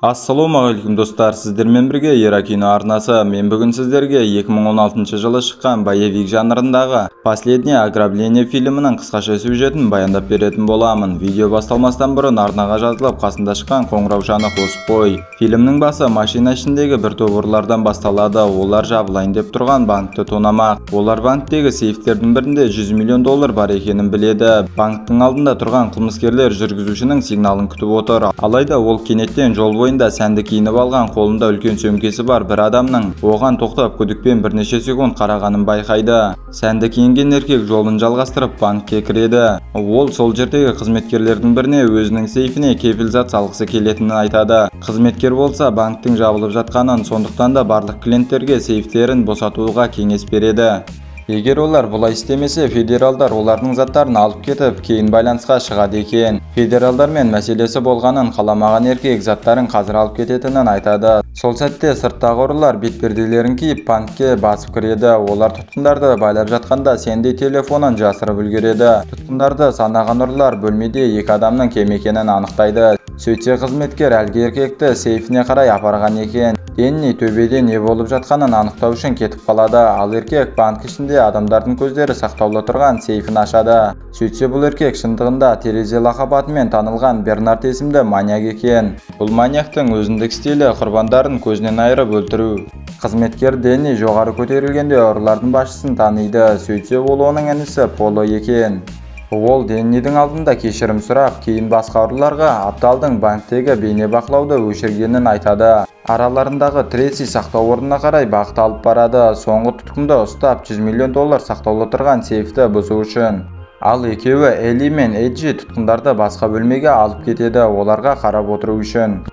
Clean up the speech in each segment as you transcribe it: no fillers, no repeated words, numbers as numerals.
Ассалаумағалейкум достар, сіздермен бірге Еракино арнасы. Мен бүгін сіздерге 2016 жылы шыққан боевик жанрындағы «Последнее ограбление» фильмінің қысқаша сюжетін баяндап беретін боламын. Видео басталмастан бұрын арнаға жазылып, қасында шыққан қоңыраушаны қосып қой. Фильмнің басы машина ішіндегі бір топ ұрылардан басталады. Олар жабылайын деп тұрған банкті тонамақ. Олар банктегі сейфтердің бірінде 100 миллион доллар бар екенін біледі. Банктың алдында тұрған қылмыскерлер жүргізушінің сигналын күтіп отыр. Алайда ол кенеттен жол бойында сәнді киініп алған, қолында үлкен сөмкесі бар бір адамның оған тоқтап күдікпен бірнеше секунд қарағанын байқайды. Сәнді киінген еркек жолын жалғастырып банкке кіреді. Ол сол жердегі қызметкерлердің біріне өзінің сейфіне кепілзат салғысы келетінін айтады. Қызметкер болса банктың жабылып жатқанын, сондықтан да барлық клиенттерге сейфтерін босатуға кеңес береді. Егер олар бұлай істемесе, федералдар олардың заттарын алып кетіп, кейін байланысқа шығады екен. Федералдармен мәселесі болғанын қаламаған еркек заттарын қазір алып кететінін айтады. Сол сәтте сырттағы ұрылар бетперделерін киіп банкке басып кіреді. Олар тұтқындарды байлап жатқанда сенде телефонын жасырып үлгереді. Тұтқындарды санаған ұрылар бөлмеде екі адамның кем екенін анықтайды. Сөйтсе қызметкер әлгі еркекті сейфіне қарай апарған екен. Денни төбеде не болып жатқанын анықтау үшін кетіп қалады. Ал еркек банк ішінде адамдардың көздері сақтаулы тұрған сейфін ашады. Сөйтсе бұл еркек шындығында терезе лақап атымен танылған Бернард есімді маньяк екен. Бұл маньяктың өзіндік стилі құрбандарын көзінен айырып өлтіру. Қызметкер Денни жоғары көтерілгенде ұрылардың басшысын таниды. Сөйтсе ол оның інісі Поло екен. Ол Деннидің алдында кешірім сұрап, кейін басқа ұрыларға апталдың банктегі бейнебақылауды өшіргенін айтады. Араларындағы Треси сақтау орнына қарай бағыт алып барады. Соңғы тұтқынды ұстап 100 миллион доллар сақтаулы тұрған сейфті бұзу үшін. Ал екеуі Элли мен Эджи тұтқындарды басқа бөлмеге алып кетеді, оларға қарап отыру үшін.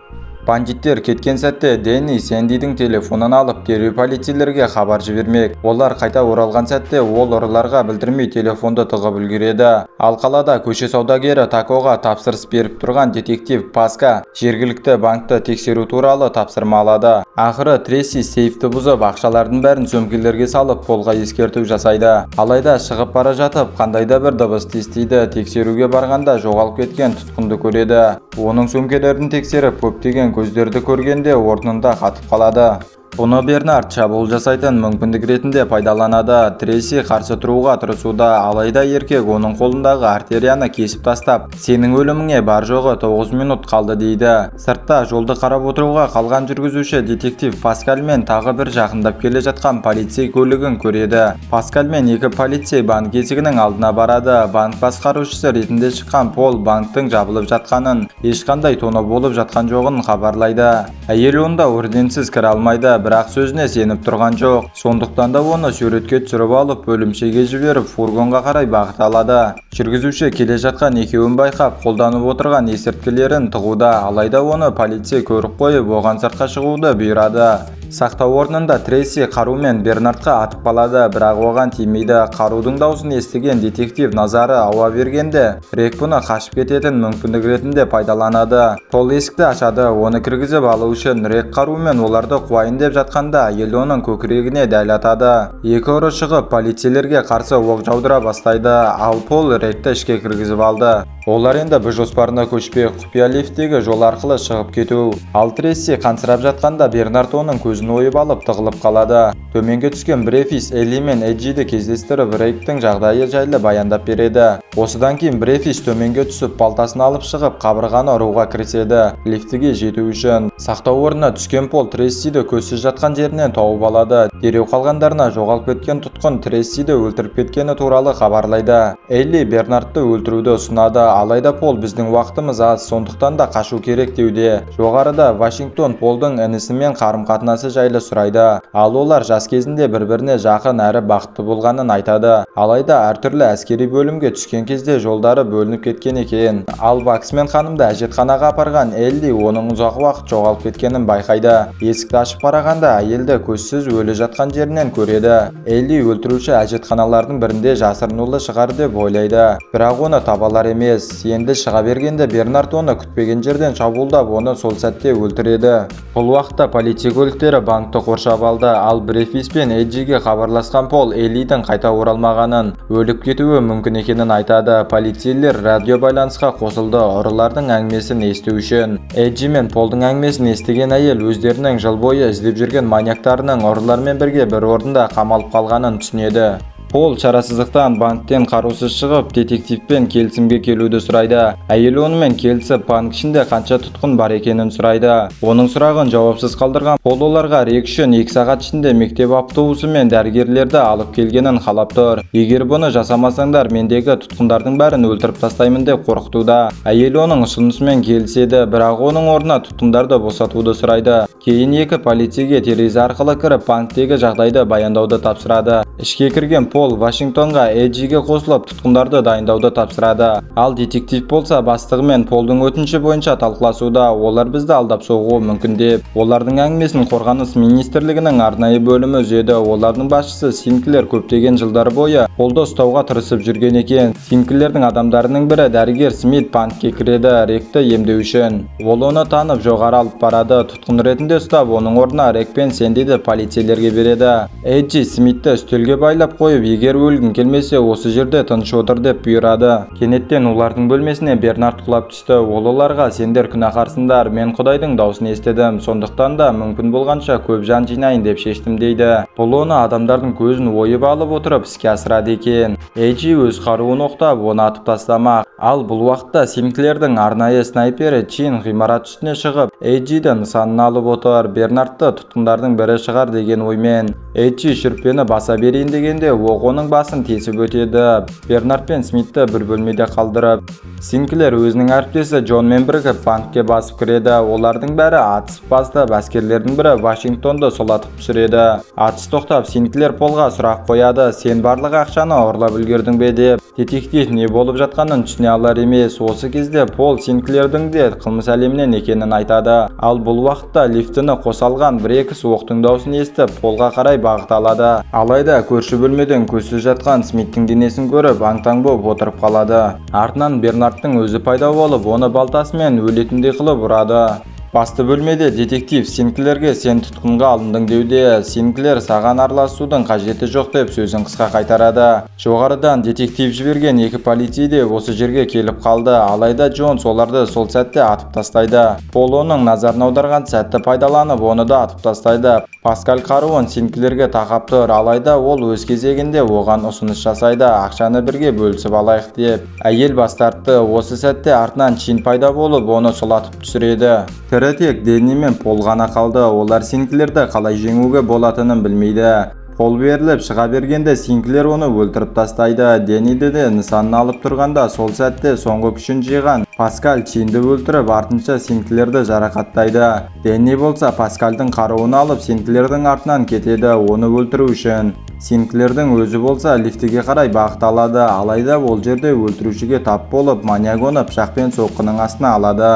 Бандиттер кеткен сәтте Денни Сэндидің телефонын алып дереу полицейлерге хабар жібермек. Олар қайта оралған сәтте ол ұрыларға білдірмей телефонды тығып үлгереді. Ал қалада көше саудагері Такоға тапсырыс беріп тұрған детектив Паска жергілікті банкты тексеру туралы тапсырма алады. Ақыры Треси сейфті бұзып, ақшалардың бәрін сөмкелерге салып, Полға ескерту жасайды. Алайда шығып бара жатып қандайда бір дыбысты естиді. Тексеруге барғанда жоғалып кеткен тұтқынды көреді. Оның сөмкелерін тексеріп, көптеген көздерді көргенде орнында қатып қалады. Бұны Бернард шабуыл жасайтын мүмкіндік ретінде пайдаланады. Треси қарсы тұруға тырысуда, алайда еркек оның қолындағы артерияны кесіп тастап, сенің өліміңе бар жоғы 9 минут қалды дейді. Сыртта жолды қарап отыруға қалған жүргізуші детектив Паскаль мен тағы бір жақындап келе жатқан полицей көлігін көреді. Паскаль мен екі полицей банк есігінің алдына барады. Банк басқарушысы ретінде шыққан Пол банктың жабылып жатқанын, ешқандай тоны болып жатқан жоғын хабарлайды. Әйел онда орденсіз кіре алмайды, бірақ сөзіне сеніп тұрған жоқ. Сондықтан да оны суретке түсіріп алып, бөлімшеге жіберіп, фургонға қарай бағыт алады. Жүргізуші келе жатқан екеуін байқап, қолданып отырған есірткілерін тығуда, алайда оны полицей көріп қойып, оған сыртқа шығуды бұйырады. Сақтау орнында Треси қарумен Бернардқа атып қалады, бірақ оған тимейді. Қарудың даусын естіген детектив назары ауа бергенде, Рек бұны қашып кететін мүмкіндік ретінде пайдаланады. Пол есікті ашады, оны кіргізіп алу үшін. Рек қарумен оларды қуайын деп жатқанда, әйел оның көкірегіне дәл атады. Екі ұры шығып полицейлерге қарсы оқ жаудыра бастайды, ал Пол Ректі ішке кіргізіп алды. Олар енді бір жоспарына көшпек, құпия лифттегі жол арқылы шығып кету. Ал Треси қансырап жатқанда Бернард оның көзін ойып алып тығылып қалады. Төменге түскен Брефис Элли мен Эджиді кездестіріп Ректің жағдайы жайлы баяндап береді. Осыдан кейін Брефис төменге түсіп балтасын алып шығып қабырғаны ұруға кіріседі. Лифтіге жету үшін сақтау орнына түскен Пол Трессиді көзсіз жатқан жерінен тауып алады. Дереу қалғандарына жоғалып кеткен тұтқын Трессиді өлтіріп кеткені туралы хабарлайды. Элли Бернардты өлтіруді ұсынады, алайда Пол біздің уақытымыз аз, сондықтан да қашу керек деуде. Жоғарыда Вашингтон Полдың інісімен қарым-қатынасы жайлы сұрайды. Ал олар жас кезінде бір-біріне жақын әрі бақытты болғанын айтады. Алайда әртүрлі әскери бөлімге түскен кезде жолдары бөлініп кеткен екен. Ал Баксмен ханымды әжетханаға апарған Элли оның ұзақ уақыт жоғалып кеткенін байқайды. Есікті ашып қарағанда әйелді көзсіз өлі жатқан жерінен көреді. Элли өлтіруші әжетханалардың бірінде жасырынулы шығар деп ойлайды. Бірақ оны табалар емес. емес. Енді шыға бергенде Бернард оны күтпеген жерден шабуылдап, оны сол сәтте өлтіреді. Бұл уақытта полиция көліктері банкты қоршап алды, ал Брефис пен Эджиге хабарласқан Пол Эллидің қайта оралмағанын, өліп кетуі мүмкін екенін айтады. Полицейлер радио байланысқа қосылды, ұрылардың әңгімесін есту үшін. Эджи мен Полдың әңгімесін естіген әйел өздерінің жыл бойы іздеп жүрген маньяктарының ұрылармен бірге бір орында қамалып қалғанын түсінеді. Пол шарасыздықтан банктен қарусыз шығып, детективпен келісімге келуді сұрайды. Әйел онымен келісіп, банк ішінде қанша тұтқын бар екенін сұрайды. Оның сұрағын жауапсыз қалдырған Пол оларға рейк үшін 2 сағат ішінде мектеп автобусы мен дәрігерлерді алып келгенін қалап тұр. Егер бұны жасамасаңдар, мендегі тұтқындардың бәрін өлтіріп тастаймын деп қорқытуда. Әйел оның ұсынысымен келіседі, бірақ оның орнына тұтқындарды босатуды сұрайды. Кейін екі полицейге терезе арқылы кіріп, банктегі жағдайды баяндауды тапсырады. Ішке кірген Пол Вашингтонға Эджиге қосылып тұтқындарды дайындауды тапсырады. Ал детектив болса бастығымен Полдың өтініші бойынша талқыласуда. Олар бізді алдап соғуы мүмкін деп. Олардың әңгімесін қорғаныс министрлігінің арнайы бөлімі үзеді. Олардың басшысы Синклер көптеген жылдар бойы Полды ұстауға тырысып жүрген екен. Синклердің адамдарының бірі дәрігер Смит банкке кіреді, Ректі емдеу үшін. Ол оны танып жоғары алып барады. Тұтқын ретінде ұстап, оның орнына Рек пен Сэндиді полицейлерге береді. Эджи Смитті үстелге байлап қойып, егер өлгің келмесе осы жерде тыныш отыр деп бұйырады. Кенеттен олардың бөлмесіне Бернард құлап түсті. Ол оларға сендер күнәһарсыңдар, мен Құдайдың даусын естідім, сондықтан да мүмкін болғанша көп жан жинайын деп шештім дейді. Бұл оны адамдардың көзін ойып алып отырып іске асырады екен. Эджи өз қаруын оқтап, оны атып тастамақ. Ал бұл уақытта Синклердің арнайы снайпері Чин ғимарат үстіне шығып, Эджиді нысанын алып отыр. Бернардты тұтқындардың бірі шығар деген оймен. Эджи шүрпені баса берейін дегенде оқ оның басын тесіп өтеді. Бернард пен Смитті бір бөлмеде қалдырып, Синклер өзінің әріптесі Джонмен бірігіп банкке басып кіреді. Олардың бәрі атысып бастап, әскерлердің бірі Вашингтонды солатып түсіреді. Атыс тоқтап, Синклер Полға сұрақ қояды: сен барлық ақшаны ұрлап үлгердің бе деп. Детектив не болып жатқанын түсіне алар емес. Осы кезде Пол Синклердің де қылмыс әлемінен екенін айтады. Ал бұл уақытта лифтіні қосалған бір-екі оқтың даусын естіп, Полға қарай бағыт алады. Алайда көрші бөлмеден көзсіз жатқан Смиттің денесін көріп, аң-таң болып отырып қалады. Артынан Бернардтың өзі пайда болып, оны балтасымен өлетіндей қылып ұрады. Басты бөлмеде детектив Синклерге сен тұтқынға алындың деуде. Синклер саған араласудың қажеті жоқ деп сөзін қысқа қайтарады. Жоғарыдан детектив жіберген екі полицей де осы жерге келіп қалды. Алайда Джонс оларды сол сәтте атып тастайды. Пол оның назарын аударған сәтті пайдаланып, оны да атып тастайды. Паскаль қаруын Синклерге тақап тұр, алайда ол өз кезегінде оған ұсыныс жасайды, ақшаны бірге бөлісіп алайық деп. Әйел бас тартты. Осы сәтте артынан Чин пайда болып, оны сұлатып түсіреді. Тірі тек Денни мен Пол ғана қалды. Олар Синклерді қалай жеңуге болатынын білмейді. Пол беріліп шыға бергенде Синклер оны өлтіріп тастайды. Денниді де нысанын алып тұрғанда сол сәтте соңғы күшін жиған Паскаль Чинді өлтіріп, артынша Синклерді жарақаттайды. Денни болса Паскальдың қаруын алып Синклердің артынан кетеді, оны өлтіру үшін. Синклердің өзі болса лифтіге қарай бағыт алады. Алайда ол жерде өлтірушіге тап болып, маньяк оны пышақпен соққының астына алады.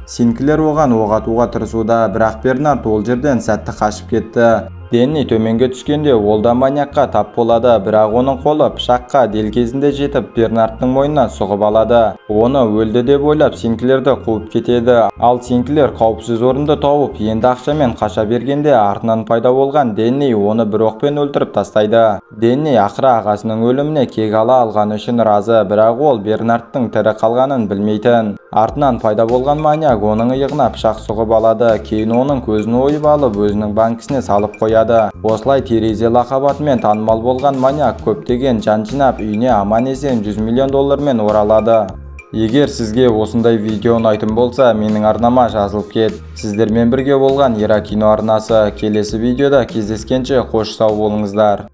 Синклер оған оқ атуға тырысуда, бірақ Бернард ол жерден сәтті қашып кетті. Денни төменге түскенде ол да маньякқа тап болады, бірақ оның қолы пышаққа дел кезінде жетіп Бернардтың мойнына сұғып алады. Оны өлді деп ойлап Синклерді қуып кетеді. Ал Синклер қауіпсіз орынды тауып, енді ақшамен қаша бергенде артынан пайда болған Денни оны бір оқпен өлтіріп тастайды. Денни ақыры ағасының өліміне кек ала алғаны үшін разы, бірақ ол Бернардтың тірі қалғанын білмейтін. Артынан пайда болған маньяк оның иығына пышақ сұғып алады. Кейін оның көзін ойып алып, өзінің банкісіне салып қояды. Осылай терезе лақабатымен танымал болған маньяк көптеген жан жинап, үйіне аман-есен $100 миллион оралады. Егер сізге осындай видео ұнайтын болса, менің арнама жазылып кет. Сіздермен бірге болған Ера кино арнасы. Келесі видеода кездескенше қош сау болыңыздар.